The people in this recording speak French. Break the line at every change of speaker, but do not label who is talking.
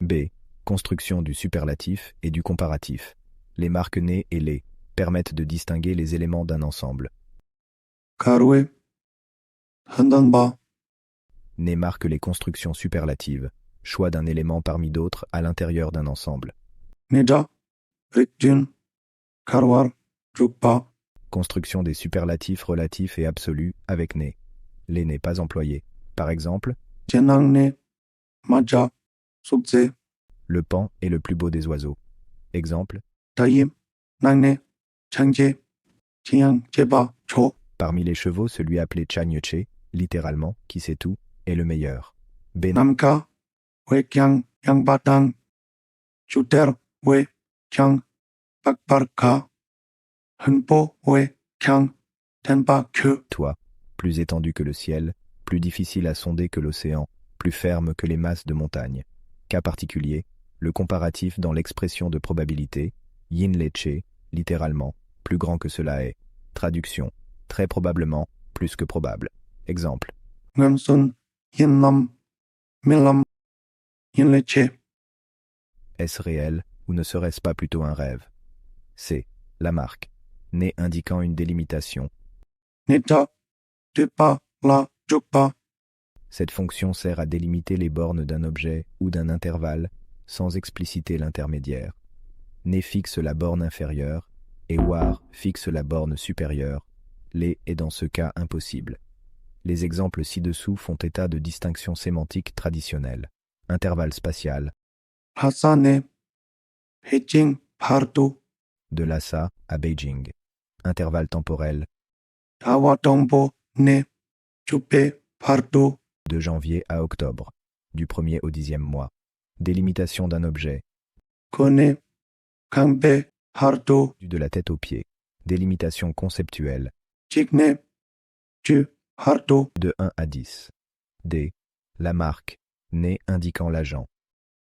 B. Construction du superlatif et du comparatif. Les marques né et les permettent de distinguer les éléments d'un ensemble.
가로에 한 단 봐.
Né marque les constructions superlatives, choix d'un élément parmi d'autres à l'intérieur d'un ensemble.
내자 릭진 가로와 쭉 봐.
Construction des superlatifs relatifs et absolus avec né. Les n'est pas employé. Par exemple,
재낭내 맞아 숙제
le pan est le plus beau des oiseaux. Exemple,
다임 낙내 창제 지양 제바 초
parmi les chevaux, celui appelé Chagneche, littéralement, qui sait tout, est le meilleur. B.
남가 외경 양바당 주ter 외경 박바르카 흔보 외경 텐바큐
Toi, plus étendu que le ciel, plus difficile à sonder que l'océan, plus ferme que les masses de montagnes. Cas particulier, le comparatif dans l'expression de probabilité, yin leche, littéralement, plus grand que cela est. Traduction, très probablement, plus que probable. Exemple,
왼손 흰남 밀남 흰레체
est-ce réel ou ne serait-ce pas plutôt un rêve? C. La marque, né indiquant une délimitation.
내자 뒤바 라 쭉바
Cette fonction sert à délimiter les bornes d'un objet ou d'un intervalle sans expliciter l'intermédiaire. Né fixe la borne inférieure et war fixe la borne supérieure. Les est dans ce cas impossible. Les exemples ci-dessous font état de distinctions sémantiques traditionnelles. Intervalle spatial,
하산의 베징 파르도
de Lhasa à Beijing. Intervalle temporel,
다와동보 네 주페 파르도
de janvier à octobre, du 1er au 10e mois. Délimitation d'un objet,
코네 강베 파르도
de la tête aux pieds. Délimitation conceptuelle,
직네 주 파르도
de 1 à 10. D. La marque, né indiquant l'agent.